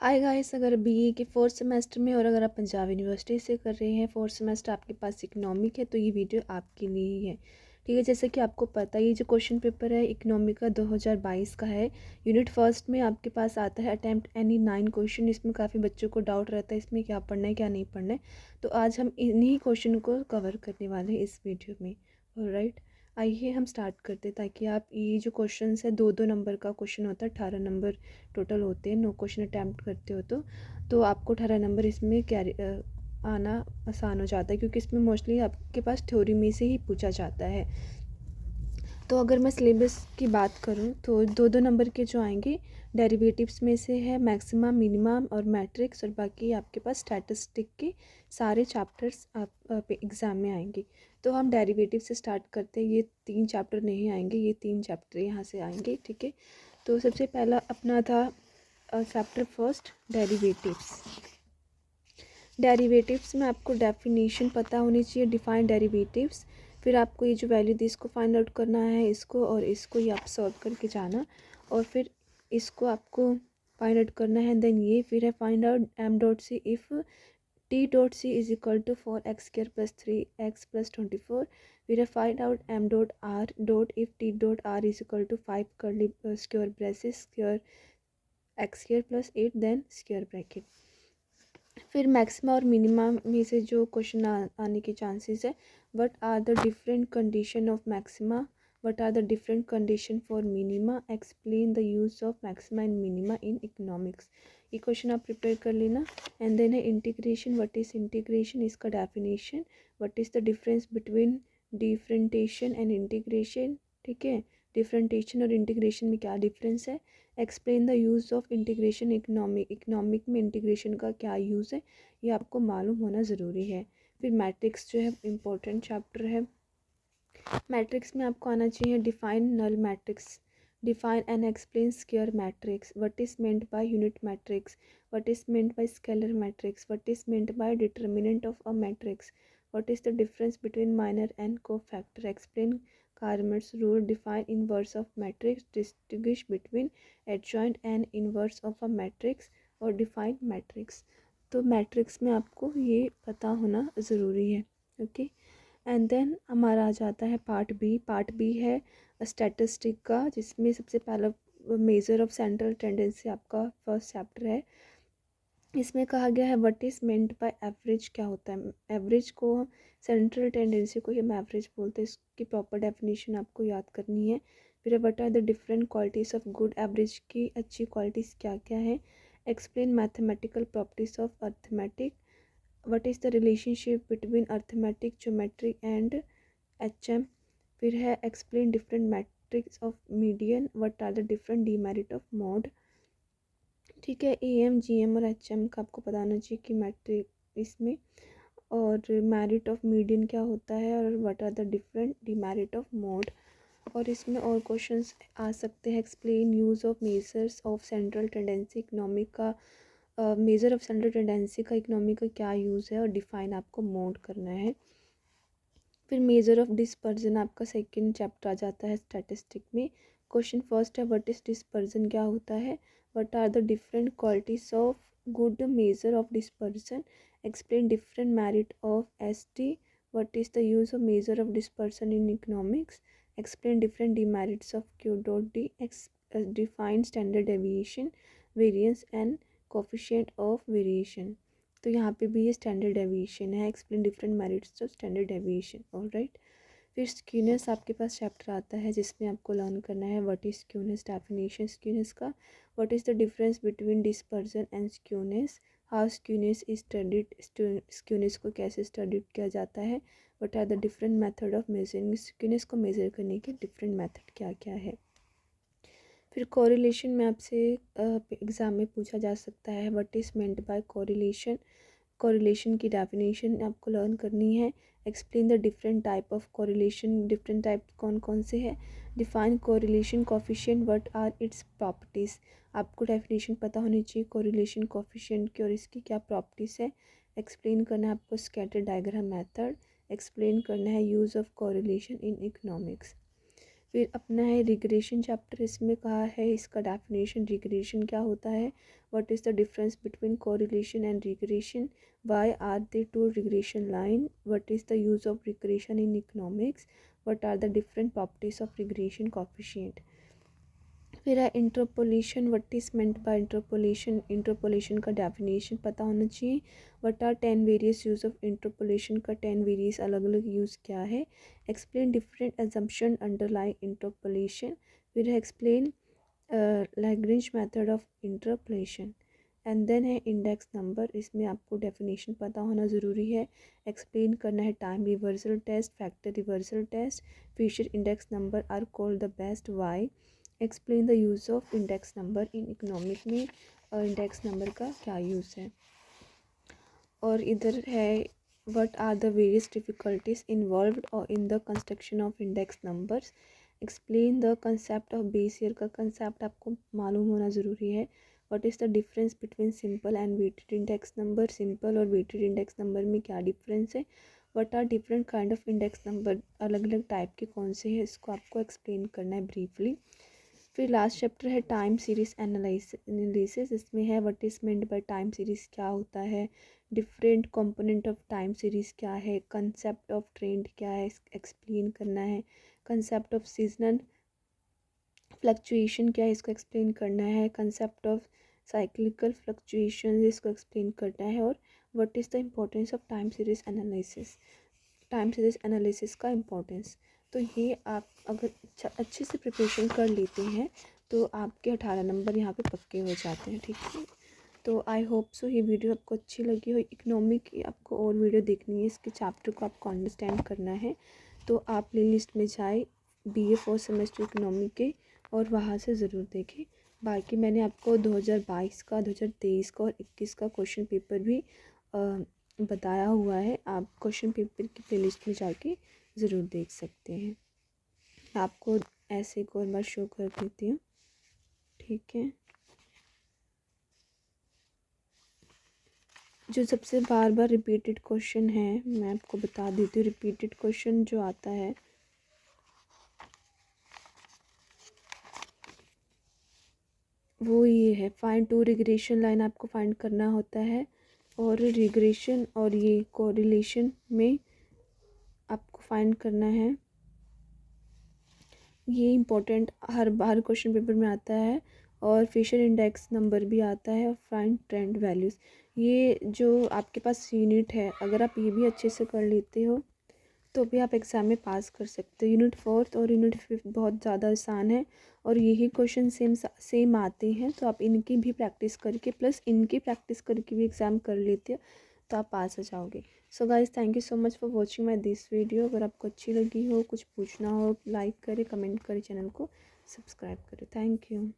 Hi guys, अगर BA के fourth semester में और अगर आप पंजाब यूनिवर्सिटी से कर रहे हैं फोर्थ सेमेस्टर, आपके पास इकोनॉमिक है तो ये वीडियो आपके लिए ही है। ठीक है, जैसे कि आपको पता है ये जो क्वेश्चन पेपर है इकोनॉमिक का 2022 का है। यूनिट फर्स्ट में आपके पास आता है अटैम्प्ट एनी 9 क्वेश्चन। इसमें काफ़ी बच्चों को डाउट रहता है इसमें क्या पढ़ना है क्या नहीं पढ़ना है, तो आज हम इन्हीं क्वेश्चन को कवर करने वाले हैं इस वीडियो में। ऑलराइट, आइए हम स्टार्ट करते हैं ताकि आप ये जो क्वेश्चन है 2-2 नंबर का क्वेश्चन होता है, 18 नंबर टोटल होते हैं। 9 क्वेश्चन अटैम्प्ट करते हो तो आपको 18 नंबर इसमें कैरी आना आसान हो जाता है, क्योंकि इसमें मोस्टली आपके पास थ्योरी में से ही पूछा जाता है। तो अगर मैं सिलेबस की बात करूं तो 2-2 नंबर के जो आएंगे डेरिवेटिव्स में से है मैक्सिमा, मिनिमम और मैट्रिक्स, और बाकी आपके पास स्टैटिस्टिक के सारे चैप्टर्स आप एग्ज़ाम में आएंगे। तो हम डेरिवेटिव से स्टार्ट करते हैं। ये 3 चैप्टर नहीं आएंगे, ये 3 चैप्टर यहाँ से आएंगे। ठीक है, तो सबसे पहला अपना था चैप्टर फर्स्ट डेरिवेटिव्स। डेरिवेटिव्स में आपको डेफिनेशन पता होनी चाहिए, डिफाइन डेरिवेटिव्स। फिर आपको ये जो वैल्यू थी इसको फाइंड आउट करना है, इसको और इसको ये आप सॉल्व करके जाना, और फिर इसको आपको फाइंड आउट करना है। देन ये फिर है find out M dot C if T dot C is equal to 4x² + 3x + 24। फिर है find out M dot R dot if T dot R is equal to 5 curly square braces square x² + 8 then square bracket. फिर maxima और minima में से जो question आने के chances है, what are the different condition of maxima, what are the different condition for minima, explain the use of maxima and minima in economics. ये question आप प्रिपेयर कर लेना। एंड देन है इंटीग्रेशन, व्हाट इज इंटीग्रेशन, इसका definition, what is the difference between differentiation and integration. ठीक है, differentiation और integration में क्या डिफरेंस है, explain the use of integration economic में इंटीग्रेशन का क्या यूज़ है, ये आपको मालूम होना ज़रूरी है। फिर मैट्रिक्स जो है इम्पोर्टेंट चैप्टर है। मैट्रिक्स में आपको आना चाहिए define null matrix, define and explain square matrix, what is meant by unit matrix, what is meant by scalar matrix, what is meant by determinant of a matrix, what is the difference between minor and cofactor, explain Carmer's rule, define inverse of matrix, distinguish between adjoint and inverse of a matrix, और define matrix। तो matrix में आपको ये पता होना ज़रूरी है। Okay, and then हमारा आ जाता है पार्ट बी। पार्ट बी है स्टैटिस्टिक का, जिसमें सबसे पहला मेजर ऑफ सेंट्रल टेंडेंसी आपका फर्स्ट चैप्टर है। इसमें कहा गया है what is meant by average, क्या होता है एवरेज को, सेंट्रल टेंडेंसी को हम एवरेज बोलते हैं। इसकी प्रॉपर डेफिनेशन आपको याद करनी है। फिर what are the different qualities of good, average की अच्छी क्वालिटीज़ क्या क्या है, explain mathematical properties of arithmetic, what is the relationship between arithmetic, geometric and HM। फिर है explain different matrix of median, what are the different demerit of mode. ठीक है, AM GM और HM का आपको पता होना चाहिए कि मैट्रिक इसमें, और मेरिट ऑफ मीडियन क्या होता है, और what are the different demerit of mode. और इसमें और क्वेश्चंस आ सकते हैं, explain use of measures of central tendency, economic का मेजर ऑफ सेंट्रल टेंडेंसी का इकोनॉमिक का क्या यूज़ है, और डिफाइन आपको मोड करना है। फिर मेजर ऑफ डिस्पर्जन आपका सेकंड चैप्टर आ जाता है स्टैटिस्टिक में। क्वेश्चन फर्स्ट है व्हाट इज डिस्पर्जन, क्या होता है, what are the different qualities of good measure of dispersion, explain different merit of ST, what is the use of measure of dispersion in economics, explain different demerits of Q.D, define standard deviation, variance and coefficient of variation. तो यहाँ पे भी ये standard deviation है, explain different merits of standard deviation. Alright, फिर skewness आपके पास chapter आता है जिसमें आपको लर्न करना है what is skewness, definition skewness का, what is the difference between dispersion and skewness, how skewness is studied, skewness को कैसे स्टडीड किया जाता है, what are the different method of measuring, skewness को मेजर करने के डिफरेंट मेथड क्या क्या है। फिर कोरिलेशन में आपसे एग्ज़ाम में पूछा जा सकता है what is meant by correlation, correlation की डेफिनेशन आपको लर्न करनी है। Explain the different type of correlation, different type कौन कौन से हैं, define correlation coefficient, what are its properties. आपको डेफिनेशन पता होनी चाहिए कोरिलेशन कोफिशिएंट की और इसकी क्या प्रॉपर्टीज़ है। एक्सप्लेन करना है आपको स्कैटर डायग्राम मेथड, एक्सप्लेन करना है use of correlation in economics. फिर अपना है रिग्रेशन चैप्टर, इसमें कहा है इसका डेफिनेशन रिग्रेशन क्या होता है, what is the difference between correlation and regression, why are they two regression line, what is the use of regression in economics, what are the different properties of regression coefficient. फिर है interpolation, what is meant by interpolation, interpolation का definition पता होना चाहिए। What are 10 various use of interpolation का 10 various अलग अलग use क्या है। Explain different assumption underline interpolation. फिर है explain Lagrange method of interpolation. And then है इंडेक्स नंबर, इसमें आपको डेफिनेशन पता होना ज़रूरी है। एक्सप्लेन करना है time reversal test, factor reversal test, Fisher index number are called the best, why. Explain the use of index number in economic में, और इंडेक्स नंबर का क्या यूज़ है। और इधर है what are the various difficulties involved और in the construction of index numbers. Explain the concept of base year का कंसेप्ट आपको मालूम होना ज़रूरी है। What is the difference between simple and weighted index number, simple और वेटेड इंडेक्स नंबर में क्या डिफरेंस है। What are different kind of index number, अलग अलग टाइप के कौन से हैं, इसको आपको एक्सप्लेन करना है ब्रीफली। फिर लास्ट चैप्टर है टाइम सीरीज एनालिसिस, इसमें है what is meant by time series क्या होता है, different component of time series क्या है, कंसेप्ट ऑफ ट्रेंड क्या है, एक्सप्लेन करना है। कंसेप्ट ऑफ सीजनल फ्लक्चुएशन क्या है, इसको एक्सप्लेन करना है। कंसेप्ट ऑफ साइक्लिकल फ्लक्चुएशन, इसको एक्सप्लेन करना है। और what is the importance of time series analysis, time series analysis का इम्पोर्टेंस। तो ये आप अगर अच्छे से प्रिपरेशन कर लेते हैं तो आपके 18 नंबर यहाँ पे पक्के हो जाते हैं, ठीक है। तो आई होप सो ये वीडियो आपको अच्छी लगी हो। इकोनॉमिक आपको और वीडियो देखनी है, इसके चैप्टर को आपको अंडरस्टैंड करना है तो आप प्ले लिस्ट में जाए BA 4 सेमेस्टर इकोनॉमिक के और वहाँ से ज़रूर देखें। बाकी मैंने आपको 2022 का, 2023 का और 21 का क्वेश्चन पेपर भी बताया हुआ है, आप क्वेश्चन पेपर की प्लेलिस्ट में जाके ज़रूर देख सकते हैं। आपको ऐसे एक और बार शो कर देती हूँ, ठीक है। जो सबसे बार बार रिपीटेड क्वेश्चन है मैं आपको बता देती हूँ। रिपीटेड क्वेश्चन जो आता है वो ये है, फाइंड टू रिग्रेशन लाइन आपको फाइंड करना होता है। और रिग्रेशन और ये कोरिलेशन में आपको फाइंड करना है। ये इम्पोर्टेंट हर बार क्वेश्चन पेपर में आता है। और फिशर इंडेक्स नंबर भी आता है और फाइंड ट्रेंड वैल्यूज़। ये जो आपके पास यूनिट है, अगर आप ये भी अच्छे से कर लेते हो तो भी आप एग्ज़ाम में पास कर सकते हो। यूनिट 4 और यूनिट 5 बहुत ज़्यादा आसान है और यही क्वेश्चन सेम आते हैं, तो आप इनकी भी प्रैक्टिस करके प्लस इनकी प्रैक्टिस करके भी एग्ज़ाम कर लेते हो तो आप पास हो जाओगे। So guys, thank you so much for watching my this video. अगर आपको अच्छी लगी हो, कुछ पूछना हो, लाइक करें, कमेंट करें, चैनल को सब्सक्राइब करें। Thank you.